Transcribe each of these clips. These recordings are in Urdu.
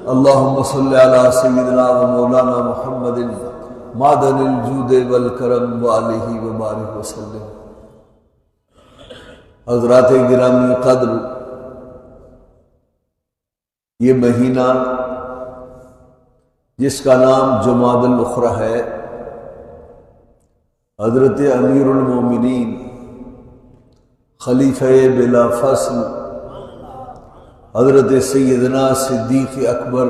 اللہم صل علی سیدنا و مولانا محمد معدن الجود والکرم وآلہ وبارک وسلم۔ حضرات گرامی قدر، یہ مہینہ جس کا نام جمادی الاخری ہے، حضرت امیر المومنین خلیفہ بلا فصل حضرت سیدنا صدیق اکبر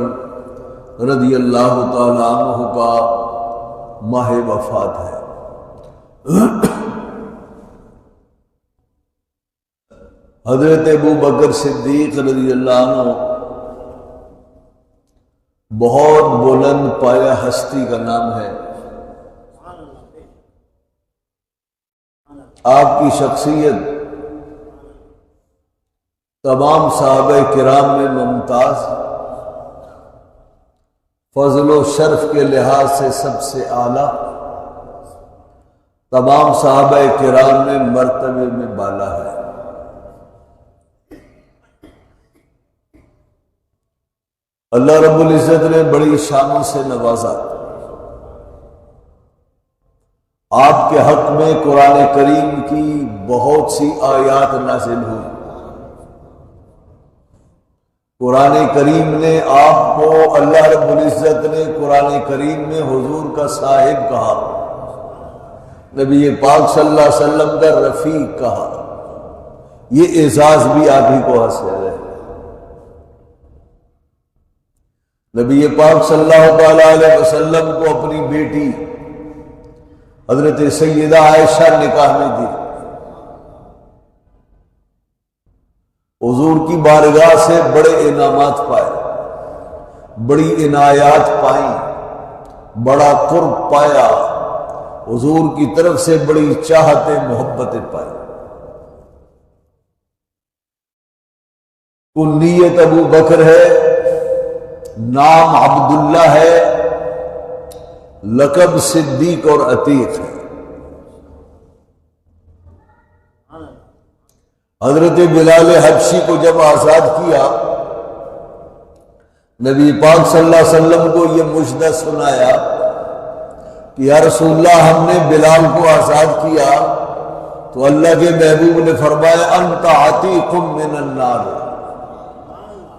رضی اللہ تعالی عنہ کا ماہ وفات ہے۔ حضرت ابو بکر صدیق رضی اللہ عنہ بہت بلند پایہ ہستی کا نام ہے۔ آپ کی شخصیت تمام صحابہ کرام میں ممتاز، فضل و شرف کے لحاظ سے سب سے اعلیٰ، تمام صحابہ کرام میں مرتبے میں بالا ہے۔ اللہ رب العزت نے بڑی شانوں سے نوازا۔ آپ کے حق میں قرآن کریم کی بہت سی آیات نازل ہوئی۔ قرآن کریم نے آپ کو، اللہ رب العزت نے قرآن کریم میں حضور کا صاحب کہا، نبی پاک صلی اللہ علیہ وسلم کا رفیق کہا۔ یہ اعزاز بھی آپ ہی کو حاصل ہے۔ نبی پاک صلی اللہ تعالی علیہ وسلم کو اپنی بیٹی حضرت سیدہ عائشہ نکاح میں دی۔ حضور کی بارگاہ سے بڑے انعامات پائے، بڑی عنایات پائیں، بڑا قرب پایا، حضور کی طرف سے بڑی چاہتیں محبتیں پائیں۔ کنیت ابو بکر ہے، نام عبداللہ ہے، لقب صدیق اور عتیق ہے۔ حضرت بلال حبشی کو جب آزاد کیا، نبی پاک صلی اللہ علیہ وسلم کو یہ مجدہ سنایا کہ یا رسول اللہ، ہم نے بلال کو آزاد کیا تو اللہ کے محبوب نے فرمایا انت عتیق من النار،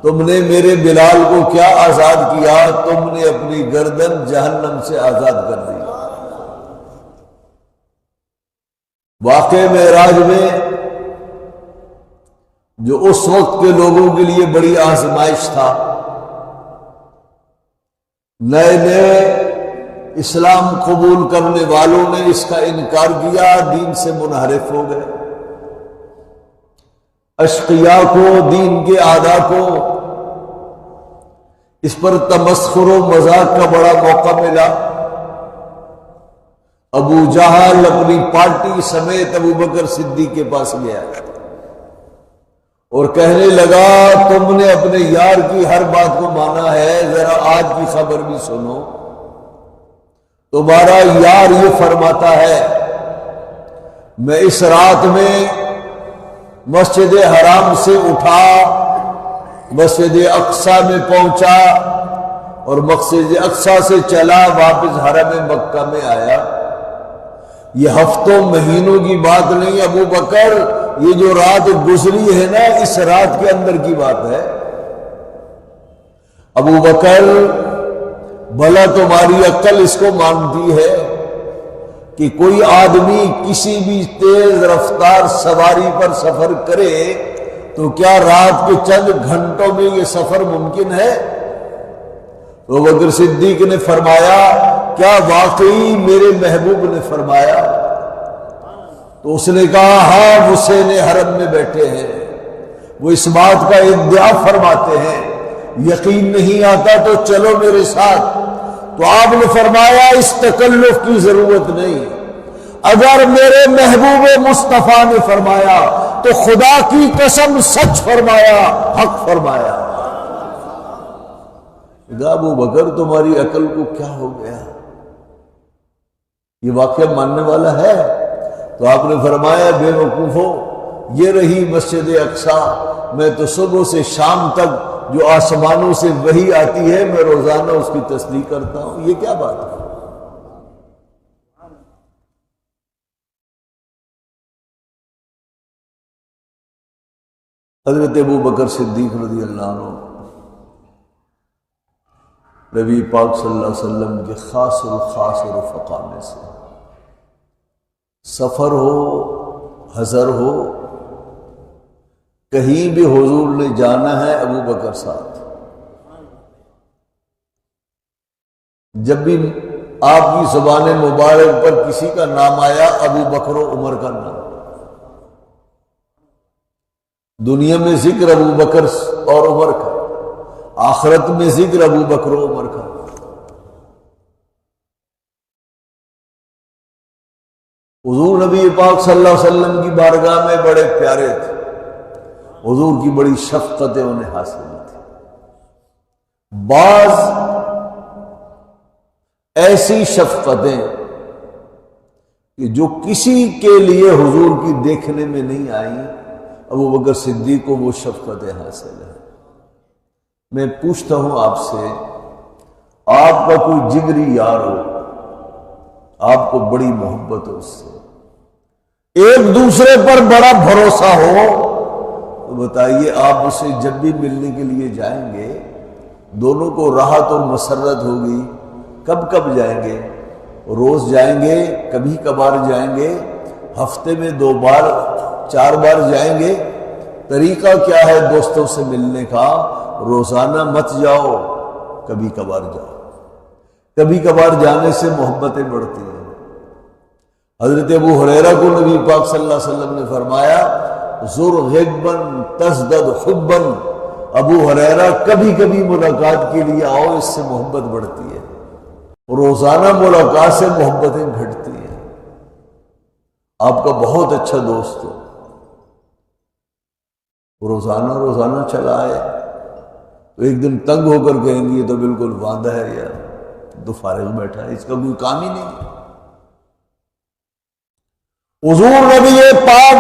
تم نے میرے بلال کو کیا آزاد کیا؟ تم نے اپنی گردن جہنم سے آزاد کر دی۔ واقع معراج میں جو اس وقت کے لوگوں کے لیے بڑی آزمائش تھا، نئے نئے اسلام قبول کرنے والوں نے اس کا انکار کیا، دین سے منحرف ہو گئے۔ اشقیاء کو، دین کے اعداء کو اس پر تمسخر و مذاق کا بڑا موقع ملا۔ ابو جہل اپنی پارٹی سمیت ابو بکر صدیق کے پاس گیا اور کہنے لگا تم نے اپنے یار کی ہر بات کو مانا ہے، ذرا آج کی خبر بھی سنو۔ تمہارا یار یہ فرماتا ہے میں اس رات میں مسجد حرام سے اٹھا، مسجد اقصی میں پہنچا اور مسجد اقصی سے چلا واپس حرم مکہ میں آیا۔ یہ ہفتوں مہینوں کی بات نہیں ابو بکر، یہ جو رات گزری ہے نا، اس رات کے اندر کی بات ہے۔ ابو بکر، بھلا تمہاری عقل اس کو مانتی ہے کہ کوئی آدمی کسی بھی تیز رفتار سواری پر سفر کرے تو کیا رات کے چند گھنٹوں میں یہ سفر ممکن ہے؟ تو بکر صدیق نے فرمایا کیا واقعی میرے محبوب نے فرمایا؟ تو اس نے کہا ہاں، حسین حرم میں بیٹھے ہیں، وہ اس بات کا ادعا فرماتے ہیں، یقین نہیں آتا تو چلو میرے ساتھ۔ تو آپ نے فرمایا اس تکلف کی ضرورت نہیں، اگر میرے محبوب مصطفیٰ نے فرمایا تو خدا کی قسم سچ فرمایا، حق فرمایا۔ ابو بکر تمہاری عقل کو کیا ہو گیا؟ یہ واقعہ ماننے والا ہے؟ تو آپ نے فرمایا بے وقوفو، یہ رہی مسجد اقصی، میں تو صبح سے شام تک جو آسمانوں سے وحی آتی ہے میں روزانہ اس کی تصدیق کرتا ہوں، یہ کیا بات ہے؟ حضرت ابو بکر صدیق رضی اللہ عنہ نبی پاک صلی اللہ علیہ وسلم کے خاص الخاص رفقا میں سے، سفر ہو حضر ہو کہیں بھی حضور نے جانا ہے ابو بکر ساتھ۔ جب بھی آپ کی زبان مبارک پر کسی کا نام آیا ابو بکر و عمر کا نام، دنیا میں ذکر ابو بکر اور عمر کا، آخرت میں ذکر ابو بکر و عمر کا۔ حضور نبی پاک صلی اللہ علیہ وسلم کی بارگاہ میں بڑے پیارے تھے، حضور کی بڑی شفقتیں انہیں حاصل تھی۔ بعض ایسی شفقتیں کہ جو کسی کے لیے حضور کی دیکھنے میں نہیں آئیں، ابو بکر صدیق کو وہ شفقتیں حاصل ہیں۔ میں پوچھتا ہوں آپ سے، آپ کا کوئی جگری یار ہو، آپ کو بڑی محبت ہو اس سے، ایک دوسرے پر بڑا بھروسہ ہو، تو بتائیے آپ اسے جب بھی ملنے کے لیے جائیں گے دونوں کو راحت اور مسرت ہوگی؟ کب کب جائیں گے؟ روز جائیں گے؟ کبھی کبھار جائیں گے؟ ہفتے میں 2 بار 4 بار جائیں گے؟ طریقہ کیا ہے دوستوں سے ملنے کا؟ روزانہ مت جاؤ، کبھی کبھار جاؤ۔ کبھی کبھار جانے سے محبتیں بڑھتی ہیں۔ حضرت ابو ہریرہ کو نبی پاک صلی اللہ علیہ وسلم نے فرمایا زر غبن تزدد حبن، ابو ہریرہ کبھی کبھی ملاقات کے لیے آؤ، اس سے محبت بڑھتی ہے۔ روزانہ ملاقات سے محبتیں گھٹتی ہیں۔ آپ کا بہت اچھا دوست ہو، روزانہ چلا آئے تو ایک دن تنگ ہو کر کہیں گے یہ تو بالکل واندہ ہے یار، تو فارغ بیٹھا ہے، اس کا کوئی کام ہی نہیں ہے۔ حضور نبی پاک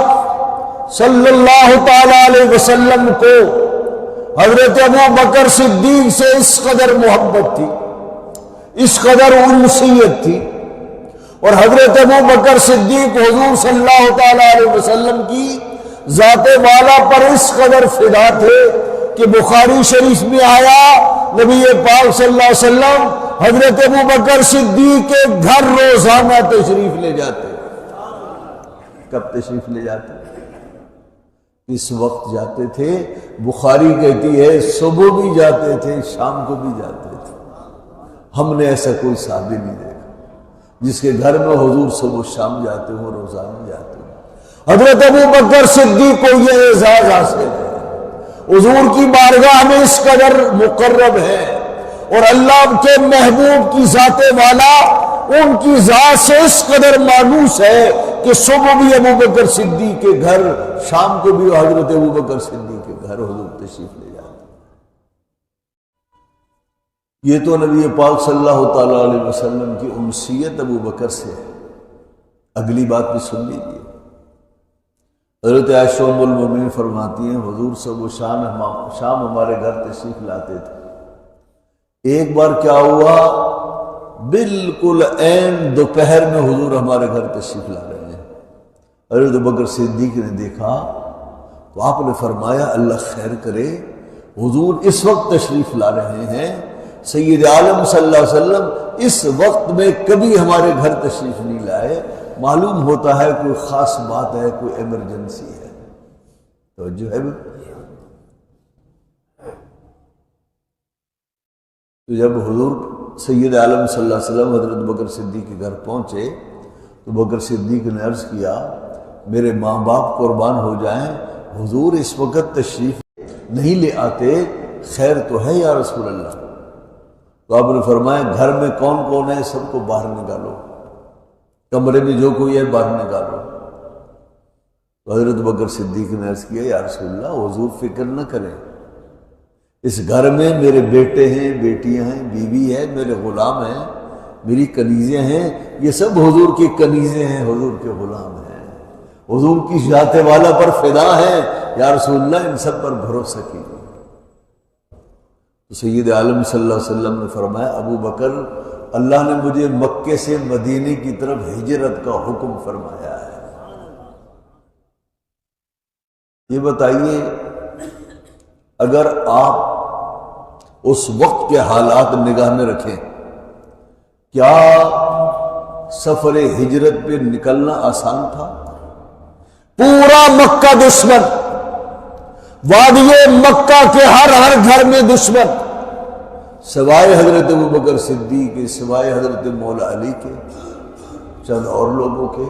صلی اللہ تعالی علیہ وسلم کو حضرت ابو بکر صدیق سے اس قدر محبت تھی، اس قدر انسیت تھی، اور حضرت ابو بکر صدیق حضور صلی اللہ تعالی علیہ وسلم کی ذات والا پر اس قدر فدا تھے کہ بخاری شریف میں آیا نبی پاک صلی اللہ علیہ وسلم حضرت ابو بکر صدیق کے گھر روزانہ تشریف لے جاتے۔ کب تشریف لے جاتے؟ اس وقت جاتے تھے، بخاری کہتی ہے صبح بھی جاتے تھے شام کو بھی جاتے تھے۔ ہم نے ایسا کوئی صحابی نہیں دیکھا جس کے گھر میں حضور صبح شام جاتے ہوں، روزانہ جاتے ہوں۔ حضرت ابو بکر صدیق کو یہ اعزاز حاصل ہے، حضور کی بارگاہ میں اس قدر مقرب ہے، اور اللہ کے محبوب کی ذات والا ان کی ذات سے اس قدر مانوس ہے کہ صبح بھی ابو بکر صدیق کے گھر، شام کو بھی حضرت ابو بکر صدیق کے گھر حضور تشریف لے جاتے۔ یہ تو نبی پاک صلی اللہ تعالی علیہ وسلم کی انسیت ابو بکر سے ہے۔ اگلی بات بھی سن لیجیے۔ حضرت عائشہ ام المومنین فرماتی ہیں حضور صبح شام ہمارے گھر تشریف لاتے تھے۔ ایک بار کیا ہوا، بالکل عین دوپہر میں حضور ہمارے گھر تشریف لا رہے ہیں۔ حضرت ابو بکر صدیق نے دیکھا تو آپ نے فرمایا اللہ خیر کرے، حضور اس وقت تشریف لا رہے ہیں، سید عالم صلی اللہ علیہ وسلم اس وقت میں کبھی ہمارے گھر تشریف نہیں لائے، معلوم ہوتا ہے کوئی خاص بات ہے، کوئی ایمرجنسی ہے۔ توجہ ہے؟ تو جب حضور سید عالم صلی اللہ علیہ وسلم حضرت بکر صدیق کے گھر پہنچے تو بکر صدیق نے عرض کیا میرے ماں باپ قربان ہو جائیں، حضور اس وقت تشریف نہیں لے آتے، خیر تو ہے یا رسول اللہ؟ تو آپ نے فرمایا گھر میں کون کون ہے سب کو باہر نکالو، کمرے میں جو کوئی ہے باہر نکالو۔ تو حضرت بکر صدیق نے عرض کیا یا رسول اللہ حضور فکر نہ کریں، اس گھر میں میرے بیٹے ہیں، بیٹیاں ہیں، بیوی ہے، میرے غلام ہیں، میری کنیزیں ہیں، یہ سب حضور کی کنیزیں ہیں، حضور کے غلام ہیں، حضور کی ذات والا پر فدا ہیں، یا رسول اللہ ان سب پر بھروسہ کیجیے۔ تو سید عالم صلی اللہ علیہ وسلم نے فرمایا ابو بکر اللہ نے مجھے مکے سے مدینے کی طرف ہجرت کا حکم فرمایا ہے۔ یہ بتائیے اگر آپ اس وقت کے حالات نگاہ میں رکھیں، کیا سفر ہجرت پہ نکلنا آسان تھا؟ پورا مکہ دشمن، وادی مکہ کے ہر گھر میں دشمن، سوائے حضرت ابوبکر صدیق کے، سوائے حضرت مولا علی کے، چند اور لوگوں کے،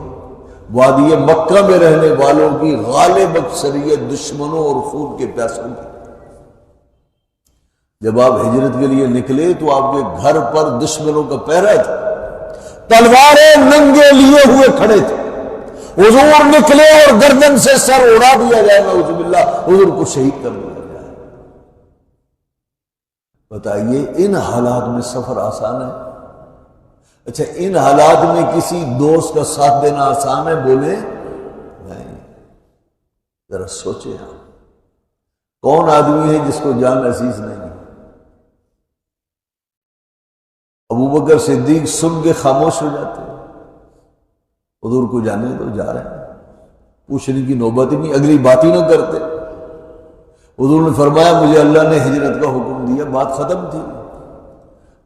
وادی مکہ میں رہنے والوں کی غالب اکثریت دشمنوں اور خون کے پیاسوں کی۔ جب آپ ہجرت کے لیے نکلے تو آپ کے گھر پر دشمنوں کا پہرا تھا، تلواریں ننگے لیے ہوئے کھڑے تھے۔ حضور نکلے اور گردن سے سر اڑا دیا جائے، نعوذ باللہ، حضور کو شہید کر دیا جائے۔ بتائیے ان حالات میں سفر آسان ہے؟ اچھا ان حالات میں کسی دوست کا ساتھ دینا آسان ہے؟ بولے نہیں۔ ذرا سوچیں آپ، کون آدمی ہے جس کو جان عزیز نہیں؟ ابوبکر صدیق سن کے خاموش ہو جاتے، حضور کو جانے تو جا رہے ہیں، پوچھنے کی نوبت ہی نہیں، اگلی بات ہی نہ کرتے۔ حضور نے فرمایا مجھے اللہ نے ہجرت کا حکم دیا، بات ختم تھی۔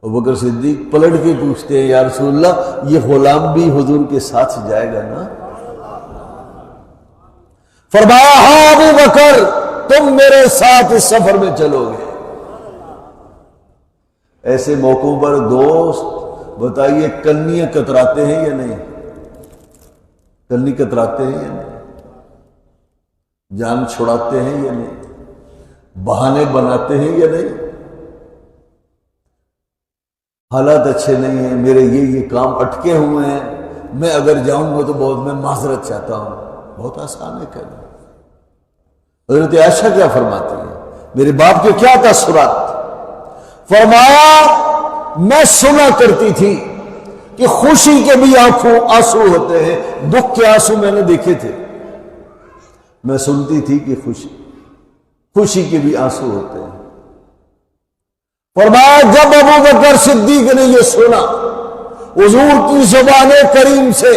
ابوبکر صدیق پلٹ کے پوچھتے ہیں یا رسول اللہ یہ غلام بھی حضور کے ساتھ جائے گا نا؟ فرمایا ہاں ابو بکر تم میرے ساتھ اس سفر میں چلو گے۔ ایسے موقعوں پر دوست بتائیے کنیاں کتراتے ہیں یا نہیں؟ کنی کتراتے ہیں یا نہیں؟ جان چھڑاتے ہیں یا نہیں؟ بہانے بناتے ہیں یا نہیں؟ حالات اچھے نہیں ہیں، میرے یہ کام اٹکے ہوئے ہیں، میں اگر جاؤں گا تو بہت میں معذرت چاہتا ہوں۔ بہت آسان ہے کہنا۔ حضرت عائشہ کیا فرماتی ہیں، میرے باپ کے کیا تاثرات؟ فرمایا میں سنا کرتی تھی کہ خوشی کے بھی آنسو ہوتے ہیں، دکھ کے آنسو میں نے دیکھے تھے، میں سنتی تھی کہ خوشی کے بھی آنسو ہوتے ہیں۔ فرمایا جب ابوبکر صدیق نے یہ سنا حضور کی زبان کریم سے،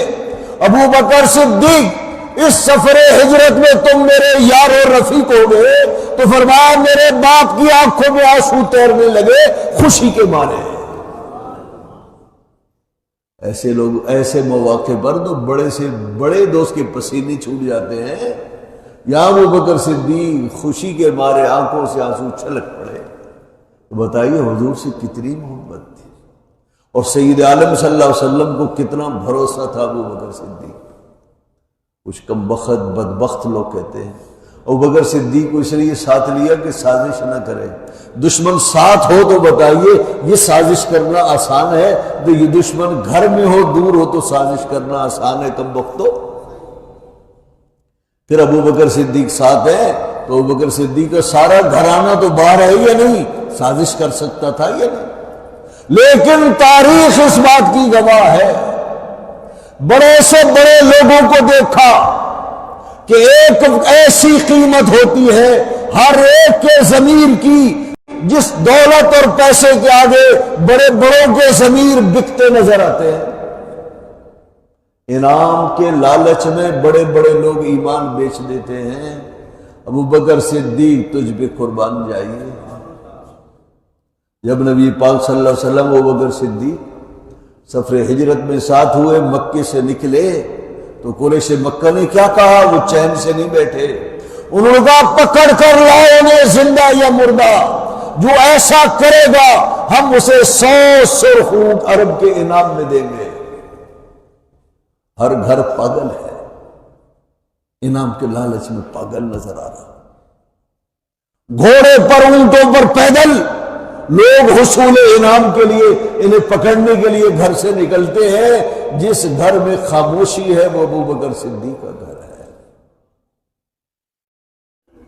ابوبکر صدیق اس سفر ہجرت میں تم میرے یار و رفیق ہو گئے، تو فرمایا میرے باپ کی آنکھوں میں آنسو تیرنے لگے خوشی کے مارے۔ ایسے لوگ ایسے مواقع پر تو بڑے سے بڑے دوست کے پسینے چھوٹ جاتے ہیں، یا ابوبکر صدیق خوشی کے مارے آنکھوں سے آنسو چھلک پڑے۔ تو بتائیے حضور سے کتنی محبت تھی، اور سید عالم صلی اللہ علیہ وسلم کو کتنا بھروسہ تھا ابوبکر صدیق۔ کچھ کم بخت بدبخت لوگ کہتے ہیں ابوبکر صدیق کو اس لیے ساتھ لیا کہ سازش نہ کرے۔ دشمن ساتھ ہو تو بتائیے یہ سازش کرنا آسان ہے، تو یہ دشمن گھر میں ہو دور ہو تو سازش کرنا آسان ہے کم بختو؟ پھر ابوبکر صدیق ساتھ ہے تو ابوبکر صدیق کا سارا گھرانہ تو باہر ہے یا نہیں؟ سازش کر سکتا تھا یا نہیں؟ لیکن تاریخ اس بات کی گواہ ہے، بڑے سے بڑے لوگوں کو دیکھا کہ ایک ایسی قیمت ہوتی ہے ہر ایک کے ضمیر کی، جس دولت اور پیسے کے آگے بڑے بڑوں کے ضمیر بکتے نظر آتے ہیں۔ انعام کے لالچ میں بڑے بڑے لوگ ایمان بیچ دیتے ہیں۔ ابوبکر صدیق تجھ پہ قربان جائیے۔ جب نبی پاک صلی اللہ علیہ وسلم ابوبکر صدیق سفر ہجرت میں ساتھ ہوئے، مکے سے نکلے، تو قریش مکہ نے کیا کہا؟ وہ چین سے نہیں بیٹھے، انہوں نے کہا پکڑ کر لاؤ انہیں زندہ یا مردہ، جو ایسا کرے گا ہم اسے 100 سرخ اونٹ عرب کے انعام میں دیں گے۔ ہر گھر پاگل ہے، انعام کے لالچ میں پاگل نظر آ رہا، گھوڑے پر اونٹوں پر پیدل لوگ حصول انعام کے لیے انہیں پکڑنے کے لیے گھر سے نکلتے ہیں۔ جس گھر میں خاموشی ہے وہ ابوبکر صدیق کا گھر ہے۔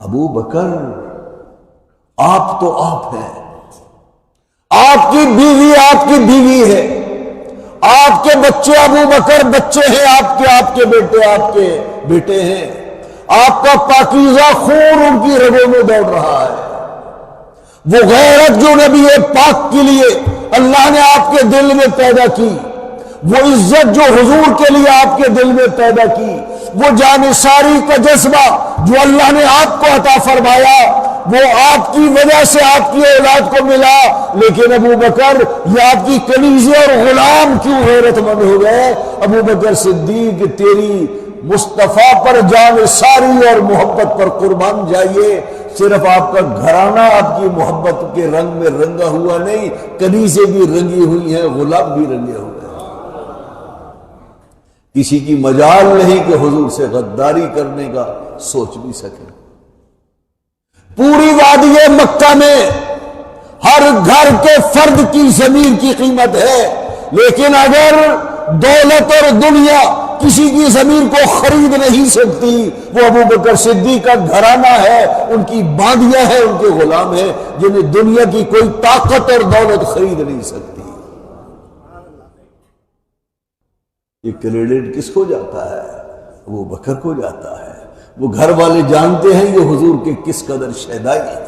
ابوبکر آپ تو آپ ہیں، آپ کی بیوی آپ کی بیوی ہے، آپ کے بچے ابوبکر بچے ہیں، آپ کے بیٹے آپ کے بیٹے ہیں، آپ کا پاکیزہ خون ان کی رگوں میں دوڑ رہا ہے۔ وہ غیرت جو نبی پاک کے لیے اللہ نے آپ کے دل میں پیدا کی، وہ عزت جو حضور کے لیے آپ کے دل میں پیدا کی، وہ جانثاری کا جذبہ جو اللہ نے آپ کو عطا فرمایا، وہ آپ کی وجہ سے آپ کی اولاد کو ملا۔ لیکن ابو بکر یہ آپ کی کنیزے اور غلام کیوں غیرت مند ہو گئے؟ ابو بکر صدیق تیری مصطفیٰ پر جانثاری اور محبت پر قربان جائیے، صرف آپ کا گھرانہ آپ کی محبت کے رنگ میں رنگا ہوا نہیں، کنیزیں بھی رنگی ہوئی ہیں، غلام بھی رنگے ہوئے ہیں۔ کسی کی مجال نہیں کہ حضور سے غداری کرنے کا سوچ بھی سکے۔ پوری وادی مکہ میں ہر گھر کے فرد کی زمین کی قیمت ہے، لیکن اگر دولت اور دنیا کسی کی زمین کو خرید نہیں سکتی، وہ ابو بکر صدیق کا گھرانہ ہے، ان کی باندیاں ہیں، ان کے غلام ہیں، جنہیں دنیا کی کوئی طاقت اور دولت خرید نہیں سکتی۔ یہ کریڈٹ کس کو جاتا ہے؟ ابو بکر کو جاتا ہے۔ وہ گھر والے جانتے ہیں یہ حضور کے کس قدر شہدائی ہے۔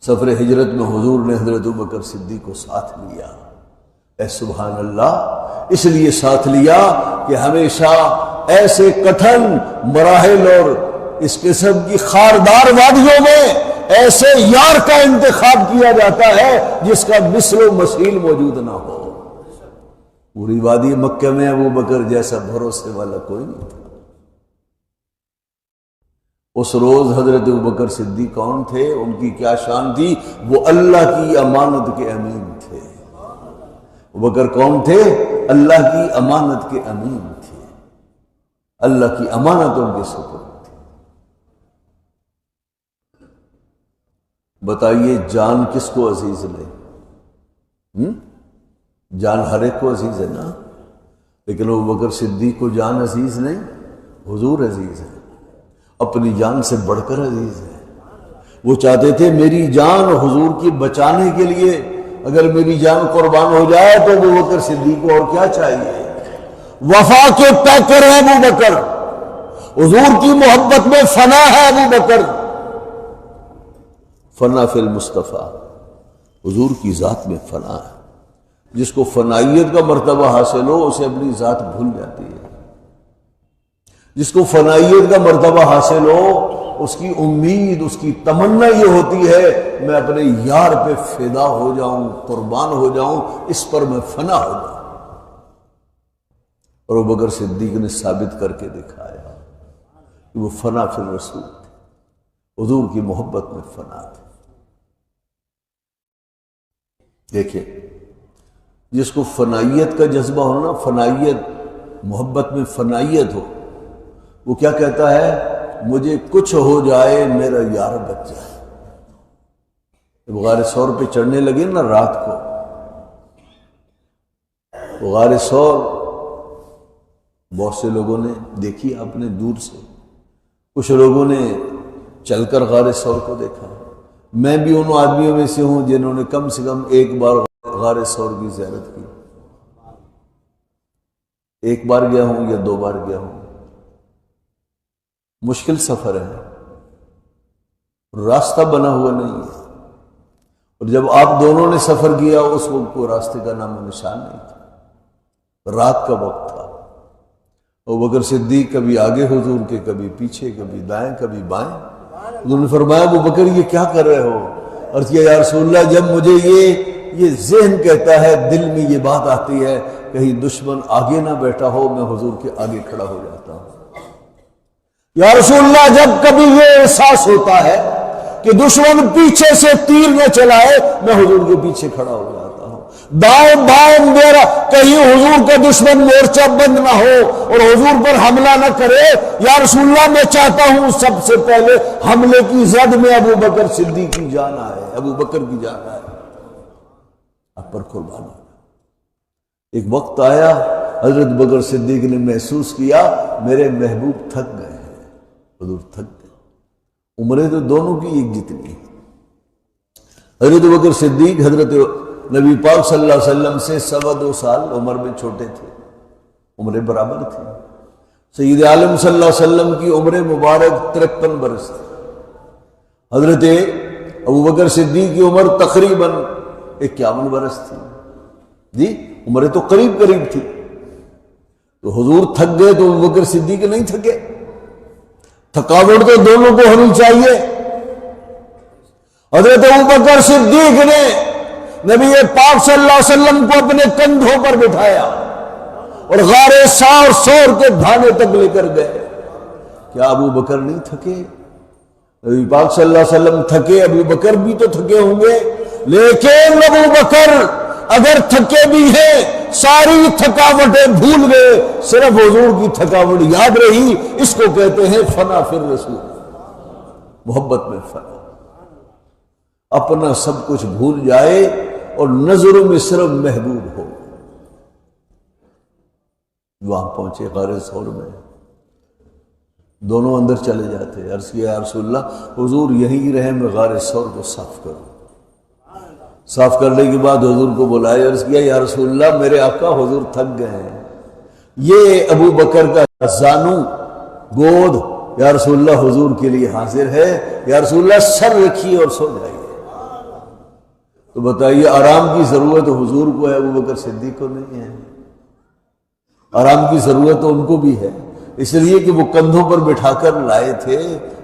سفر ہجرت میں حضور نے حضرت ابو بکر صدیق کو ساتھ لیا۔ اے سبحان اللہ، اس لیے ساتھ لیا کہ ہمیشہ ایسے کٹھن مراحل اور اس قسم کی خاردار وادیوں میں ایسے یار کا انتخاب کیا جاتا ہے جس کا مثل و مثیل موجود نہ ہو۔ پوری وادی مکہ میں ابو بکر جیسا بھروسے والا کوئی نہیں تھا۔ اس روز حضرت ابو بکر صدیق کون تھے؟ ان کی کیا شان تھی؟ وہ اللہ کی امانت کے امین تھے۔ ابو بکر کون تھے؟ اللہ کی امانت کے امین تھے۔ اللہ کی امانت ان کے سپرد تھی۔ بتائیے جان کس کو عزیز لے؟ جان ہر ایک کو عزیز ہے نا، لیکن ابو بکر صدیق کو جان عزیز نہیں، حضور عزیز ہے، اپنی جان سے بڑھ کر عزیز ہے۔ وہ چاہتے تھے میری جان حضور کی بچانے کے لیے اگر میری جان قربان ہو جائے تو ابو بکر صدیق کو اور کیا چاہیے؟ وفا کے پیکر ہے ابو بکر، حضور کی محبت میں فنا ہے ابو بکر، فنا فی المصطفیٰ، حضور کی ذات میں فنا ہے۔ جس کو فنائیت کا مرتبہ حاصل ہو اسے اپنی ذات بھول جاتی ہے۔ جس کو فنائیت کا مرتبہ حاصل ہو اس کی امید، اس کی تمنا یہ ہوتی ہے میں اپنے یار پہ فدا ہو جاؤں، قربان ہو جاؤں، اس پر میں فنا ہو جاؤں۔ اور ابو بکر صدیق نے ثابت کر کے دکھایا کہ وہ فنا فی الرسول تھے، حضور کی محبت میں فنا تھے۔ دیکھیں جس کو فنائیت کا جذبہ ہو نا، فنائیت، محبت میں فنائیت ہو، وہ کیا کہتا ہے؟ مجھے کچھ ہو جائے میرا یار بچ جائے۔ جب غار ثور پہ چڑھنے لگے نا رات کو، وہ غار ثور بہت سے لوگوں نے دیکھی آپ نے دور سے، کچھ لوگوں نے چل کر غار ثور کو دیکھا۔ میں بھی ان آدمیوں میں سے ہوں جنہوں نے کم سے کم ایک بار غار ثور کی زیارت کی، ایک بار گیا ہوں یا 2 بار گیا ہوں۔ مشکل سفر ہے، راستہ بنا ہوا نہیں ہے، اور جب آپ دونوں نے سفر کیا اس وقت کو راستے کا نام و نشان نہیں تھا، رات کا وقت تھا۔ ابو بکر صدیق کبھی آگے حضور کے، کبھی پیچھے، کبھی دائیں کبھی بائیں۔ حضور نے فرمایا ابو بکر یہ کیا کر رہے ہو؟ عرض کیا یا رسول اللہ جب مجھے یہ ذہن کہتا ہے، دل میں یہ بات آتی ہے کہیں دشمن آگے نہ بیٹھا ہو، میں حضور کے آگے کھڑا ہو جاتا ہوں۔ یا رسول اللہ جب کبھی یہ احساس ہوتا ہے کہ دشمن پیچھے سے تیر نہ چلائے، میں حضور کے پیچھے کھڑا ہو جاتا ہوں۔ دائیں بائیں میرا کہیں حضور کا دشمن مورچہ بند نہ ہو اور حضور پر حملہ نہ کرے۔ یا رسول اللہ میں چاہتا ہوں سب سے پہلے حملے کی زد میں ابو بکر صدیق کی جان آئے، ابو بکر کی جان آئے، آپ پر قربان ہو۔ ایک وقت آیا حضرت بکر صدیق نے محسوس کیا میرے محبوب تھک گئے ہیں، حضور تھک گئے، عمریں تو دونوں کی ایک جتنی ہیں۔ حضرت بکر صدیق حضرت نبی پاک صلی اللہ علیہ وسلم سے 2.25 سال عمر میں چھوٹے تھے، عمریں برابر تھی۔ سید عالم صلی اللہ علیہ وسلم کی عمر مبارک 53 برس تھی، حضرت ابوبکر صدیق کی عمر تقریباً 51 برس تھی جی، عمریں تو قریب تھی. تو حضور تھک گئے تو ابوبکر صدیق نہیں تھکے. تھکاوٹ تو دونوں کو ہونی چاہیے. حضرت ابوبکر صدیق نے نبی پاک صلی اللہ علیہ وسلم کو اپنے کندھوں پر بٹھایا اور غار سور کے دھانے تک لے کر گئے. کیا ابو بکر نہیں تھکے؟ نبی پاک صلی اللہ علیہ وسلم تھکے، ابو بکر بھی تو تھکے ہوں گے. لیکن ابو بکر اگر تھکے بھی ہیں ساری تھکاوٹیں بھول گئے، صرف حضور کی تھکاوٹ یاد رہی. اس کو کہتے ہیں فنا فی الرسول، محبت میں فنا. اپنا سب کچھ بھول جائے اور نظروں میں صرف محبوب ہو. وہاں پہنچے غار ثور میں، دونوں اندر چلے جاتے. عرض کیا یا رسول اللہ حضور یہیں رہے، میں غار ثور کو صاف کروں. صاف کرنے کے بعد حضور کو بلایا. عرض کیا یا رسول اللہ میرے آقا حضور تھک گئے ہیں. یہ ابو بکر کا زانو گود یا رسول اللہ حضور کے لیے حاضر ہے. یا رسول اللہ سر رکھیے اور سو جائیے. تو بتائیے آرام کی ضرورت حضور کو ہے، ابو بکر صدیق کو نہیں ہے. آرام کی ضرورت تو ان کو بھی ہے، اس لیے کہ وہ کندھوں پر بٹھا کر لائے تھے.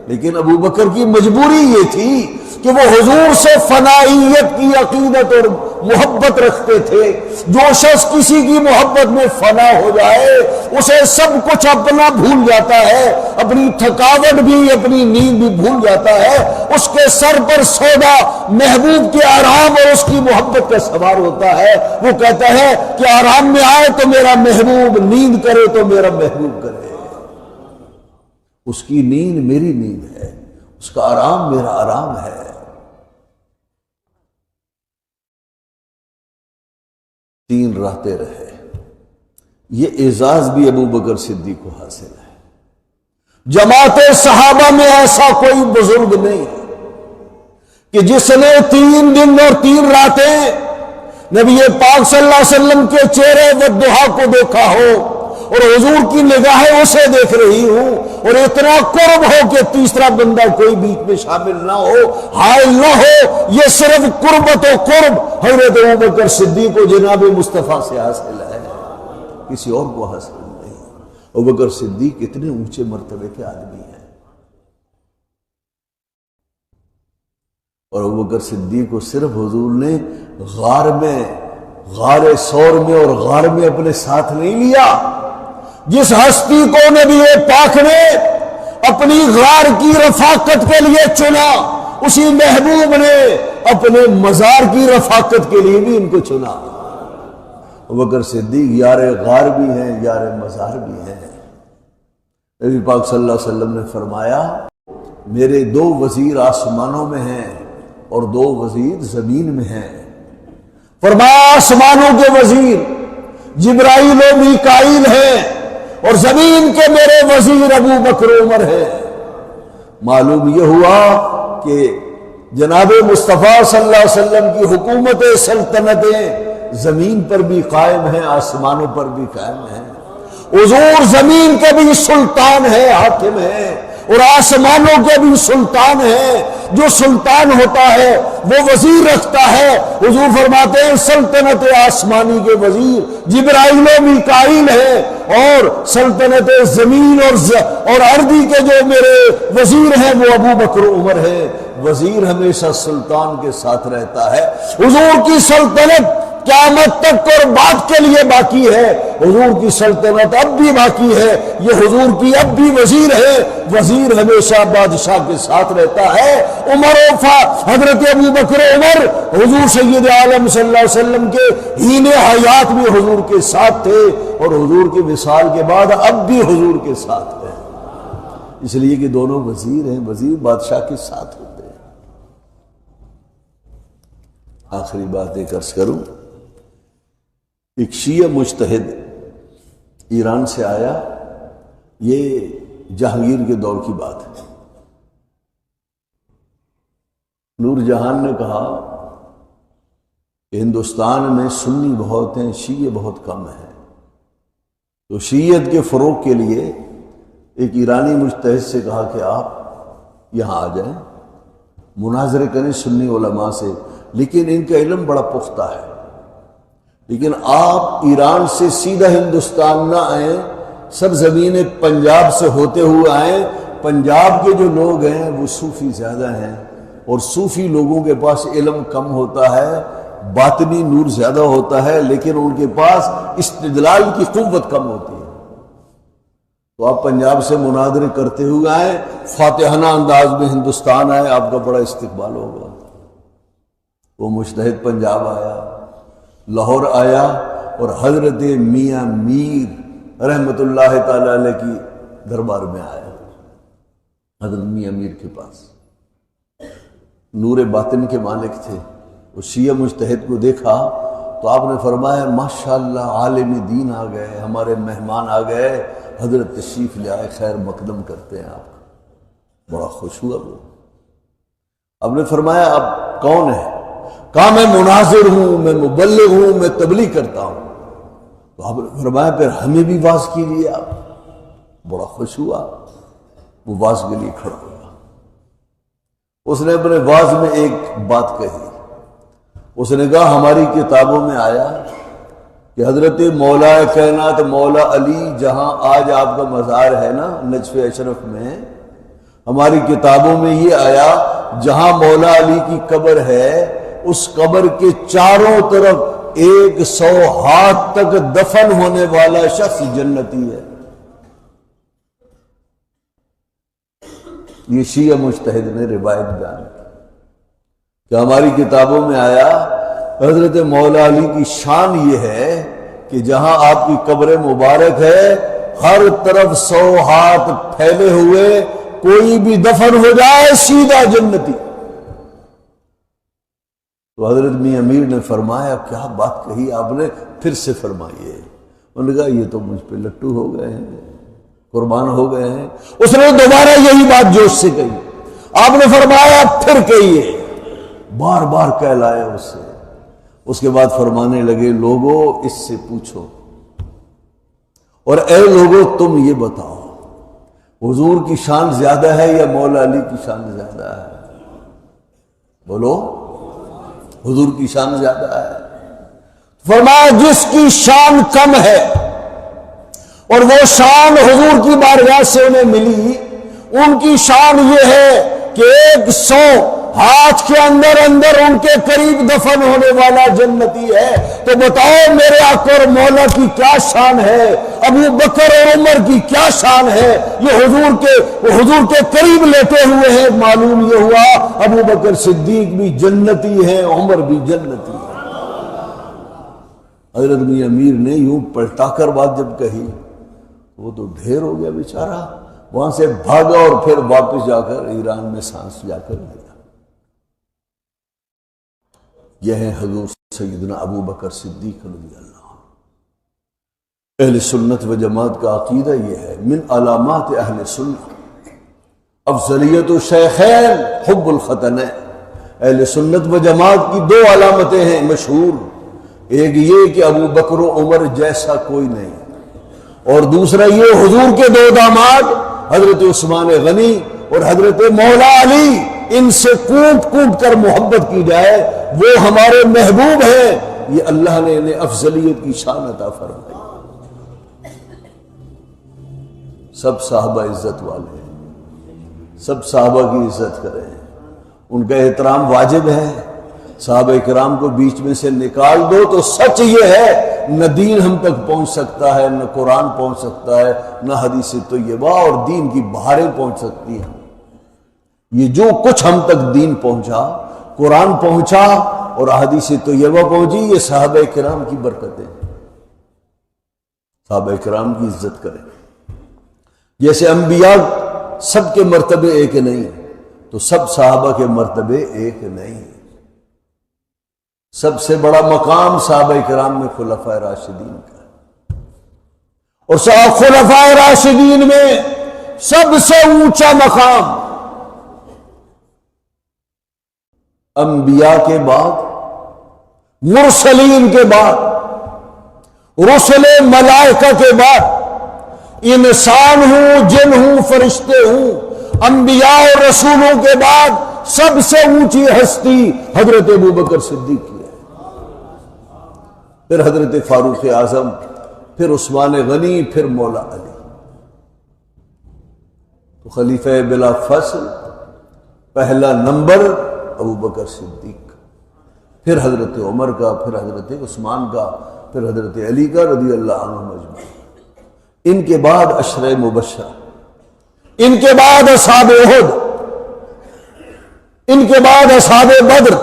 لیکن ابو بکر کی مجبوری یہ تھی کہ وہ حضور سے فنائیت کی عقیدت اور محبت رکھتے تھے. جو شخص کسی کی محبت میں فنا ہو جائے اسے سب کچھ اپنا بھول جاتا ہے، اپنی تھکاوٹ بھی، اپنی نیند بھی بھول جاتا ہے. اس کے سر پر سودا محبوب کے آرام اور اس کی محبت کا سوار ہوتا ہے. وہ کہتا ہے کہ آرام میں آئے تو میرا محبوب، نیند کرے تو میرا محبوب کرے. اس کی نیند میری نیند ہے، اس کا آرام میرا آرام ہے. تین رہتے رہے. یہ اعزاز بھی ابو بکر صدیق کو حاصل ہے. جماعت صحابہ میں ایسا کوئی بزرگ نہیں کہ جس نے 3 دن اور 3 راتیں نبی پاک صلی اللہ علیہ وسلم کے چہرے والضحا کو دیکھا ہو اور حضور کی نگاہیں اسے دیکھ رہی ہوں اور اتنا قرب ہو کہ تیسرا بندہ کوئی بیچ میں شامل نہ ہو، حائل نہ ہو. یہ صرف قربت و قرب حضرت ابوبکر صدیق کو جناب مصطفیٰ سے حاصل ہے، کسی اور کو حاصل نہیں. ابوبکر صدیق اتنے اونچے مرتبے کے آدمی ہیں. اور ابوبکر صدیق کو صرف حضور نے غار ثور میں اور غار میں اپنے ساتھ نہیں لیا. جس ہستی کو نبی پاک نے اپنی غار کی رفاقت کے لیے چنا، اسی محبوب نے اپنے مزار کی رفاقت کے لیے بھی ان کو چنا. ابوبکر صدیق یار غار بھی ہیں، یار مزار بھی ہیں. نبی پاک صلی اللہ علیہ وسلم نے فرمایا میرے 2 وزیر آسمانوں میں ہیں اور 2 وزیر زمین میں ہیں. فرمایا آسمانوں کے وزیر جبرائیل و میکائیل ہیں اور زمین کے میرے وزیر ابو بکر عمر ہیں. معلوم یہ ہوا کہ جناب مصطفیٰ صلی اللہ علیہ وسلم کی حکومت سلطنتیں زمین پر بھی قائم ہیں، آسمانوں پر بھی قائم ہیں. حضور زمین کے بھی سلطان ہیں، حاکم ہیں، اور آسمانوں کے بھی سلطان ہیں. جو سلطان ہوتا ہے وہ وزیر رکھتا ہے. حضور فرماتے ہیں سلطنت آسمانی کے وزیر جبرائیل و میکائیل ہیں اور سلطنت زمین اور ارضی کے جو میرے وزیر ہیں وہ ابو بکر عمر ہیں. وزیر ہمیشہ سلطان کے ساتھ رہتا ہے. حضور کی سلطنت قیامت تک اور بعد کے لیے باقی ہے. حضور کی سلطنت اب بھی باقی ہے. یہ حضور کی اب بھی وزیر ہے. وزیر ہمیشہ بادشاہ کے ساتھ رہتا ہے. عمر حضرت ابو بکر عمر حضور سید عالم صلی اللہ علیہ وسلم کے ہین حیات بھی حضور کے ساتھ تھے اور حضور کے وصال کے بعد اب بھی حضور کے ساتھ ہیں. اس لیے کہ دونوں وزیر ہیں. وزیر بادشاہ کے ساتھ ہوتے ہیں. آخری بات ایک عرض کروں. ایک شیعہ مجتہد ایران سے آیا. یہ جہانگیر کے دور کی بات ہے. نور جہان نے کہا کہ ہندوستان میں سنی بہت ہیں، شیعہ بہت کم ہیں، تو شیعت کے فروغ کے لیے ایک ایرانی مجتہد سے کہا کہ آپ یہاں آ جائیں مناظرے کریں سنی علماء سے، لیکن ان کا علم بڑا پختہ ہے. لیکن آپ ایران سے سیدھا ہندوستان نہ آئیں، سرزمین پنجاب سے ہوتے ہوئے آئیں. پنجاب کے جو لوگ ہیں وہ صوفی زیادہ ہیں، اور صوفی لوگوں کے پاس علم کم ہوتا ہے، باطنی نور زیادہ ہوتا ہے، لیکن ان کے پاس استدلال کی قوت کم ہوتی ہے. تو آپ پنجاب سے مناظرے کرتے ہوئے آئیں، فاتحانہ انداز میں ہندوستان آئے، آپ کا بڑا استقبال ہوگا. وہ مجتہد پنجاب آیا، لاہور آیا، اور حضرت میاں میر رحمت اللہ تعالی علیہ کی دربار میں آیا. حضرت میاں میر کے پاس نور باطن کے مالک تھے. وہ شیعہ مجتہد کو دیکھا تو آپ نے فرمایا ماشاءاللہ عالم دین آ گئے، ہمارے مہمان آ گئے، حضرت تشریف لے آئے، خیر مقدم کرتے ہیں آپ کا. بڑا خوش ہوا وہ. آپ نے فرمایا آپ کون ہیں؟ کہا میں مناظر ہوں، میں مبلغ ہوں، میں تبلیغ کرتا ہوں. تو آپ نے فرمایا پھر ہمیں بھی واعظ کیجیے. آپ بڑا خوش ہوا، وہ واعظ کے لیے کھڑا ہوا. اس نے اپنے واعظ میں ایک بات کہی. اس نے کہا ہماری کتابوں میں آیا کہ حضرت مولا کائنات مولا علی جہاں آج آپ کا مزار ہے نا نجف اشرف میں، ہماری کتابوں میں یہ آیا جہاں مولا علی کی قبر ہے اس قبر کے چاروں طرف 100 ہاتھ تک دفن ہونے والا شخص جنتی ہے. یہ شیعہ مجتہد نے روایت بیان کی کہ ہماری کتابوں میں آیا حضرت مولا علی کی شان یہ ہے کہ جہاں آپ کی قبر مبارک ہے ہر طرف 100 ہاتھ پھیلے ہوئے، کوئی بھی دفن ہو جائے سیدھا جنتی. تو حضرت میاں امیر نے فرمایا کیا بات کہی آپ نے، پھر سے فرمائیے. انہوں نے کہا یہ تو مجھ پہ لٹو ہو گئے ہیں، قربان ہو گئے ہیں. اس نے دوبارہ یہی بات جوش سے کہی. آپ نے فرمایا پھر کہیے. بار بار کہلائے اس سے. اس کے بعد فرمانے لگے لوگوں اس سے پوچھو، اور اے لوگوں تم یہ بتاؤ حضور کی شان زیادہ ہے یا مولا علی کی شان زیادہ ہے؟ بولو، حضور کی شان زیادہ ہے. فرمایا جس کی شان کم ہے اور وہ شان حضور کی بارگاہ سے انہیں ملی، ان کی شان یہ ہے کہ 100 ہاتھ کے اندر اندر ان کے قریب دفن ہونے والا جنتی ہے. تو بتاؤ میرے آقا اور مولا کی کیا شان ہے، ابو بکر اور عمر کی کیا شان ہے. یہ حضور کے قریب لیٹے ہوئے ہیں. معلوم یہ ہوا ابو بکر صدیق بھی جنتی ہیں، عمر بھی جنتی ہے. حضرت میاں امیر نے یوں پلٹا کر بات جب کہی وہ تو ڈھیر ہو گیا بیچارہ. وہاں سے بھاگا اور پھر واپس جا کر ایران میں سانس جا کر لیا. یہ ہے حضور سیدنا ابو بکر صدیق رضی اللہ. اہل سنت و جماعت کا عقیدہ یہ ہے من علامات اہل سنت افضلیت الشیخین حب الختنین. اہل سنت و جماعت کی 2 علامتیں ہیں مشہور. ایک یہ کہ ابو بکر و عمر جیسا کوئی نہیں، اور دوسرا یہ حضور کے 2 داماد حضرت عثمان غنی اور حضرت مولا علی، ان سے کوٹ کوٹ کر محبت کی جائے. وہ ہمارے محبوب ہیں، یہ اللہ نے انہیں افضلیت کی شان عطا فرمائی. سب صحابہ عزت والے ہیں، سب صحابہ کی عزت کریں، ان کا احترام واجب ہے. صحابہ کرام کو بیچ میں سے نکال دو تو سچ یہ ہے نہ دین ہم تک پہنچ سکتا ہے، نہ قرآن پہنچ سکتا ہے، نہ حدیث طیبہ اور دین کی بہاریں پہنچ سکتی ہیں. یہ جو کچھ ہم تک دین پہنچا، قرآن پہنچا اور حدیث طیبہ پہنچی، یہ صحابہ کرام کی برکتیں. صحابہ کرام کی عزت کریں. جیسے انبیاء سب کے مرتبے ایک نہیں تو سب صحابہ کے مرتبے ایک نہیں. سب سے بڑا مقام صحابہ کرام میں خلفائے راشدین کا ہے، اور خلفائے راشدین میں سب سے اونچا مقام انبیاء کے بعد، مرسلین کے بعد، رسل ملائکہ کے بعد، انسان ہوں جن ہوں فرشتے ہوں، انبیاء اور رسولوں کے بعد سب سے اونچی ہستی حضرت ابوبکر صدیق کی ہے، پھر حضرت فاروق اعظم، پھر عثمان غنی، پھر مولا علی۔ تو خلیفہ بلا فصل پہلا نمبر ابوبکر صدیق، پھر حضرت عمر کا، پھر حضرت عثمان کا، پھر حضرت علی کا رضی اللہ عنہم اجمعین۔ ان کے بعد عشرہ مبشرہ، ان کے بعد اصحاب احد، ان کے بعد اصحاب بدر،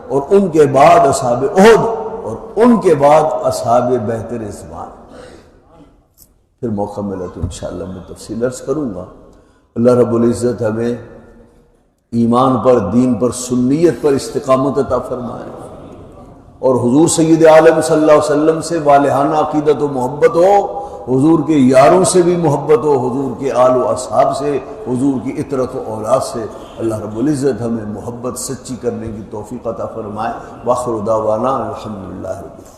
اور ان کے بعد اصحاب احد، اور ان کے بعد اصحاب بیعت رضوان۔ پھر موقع ملا تو انشاءاللہ میں تفصیل عرض کروں گا۔ اللہ رب العزت ہمیں ایمان پر، دین پر، سنیت پر استقامت عطا فرمائے، اور حضور سید عالم صلی اللہ علیہ وسلم سے والہانہ عقیدت و محبت ہو، حضور کے یاروں سے بھی محبت ہو، حضور کے آل و اصحاب سے، حضور کی اطرت و اولاد سے۔ اللہ رب العزت ہمیں محبت سچی کرنے کی توفیق عطا فرمائے۔ وآخر دعوانا الحمدللہ رب العالمین۔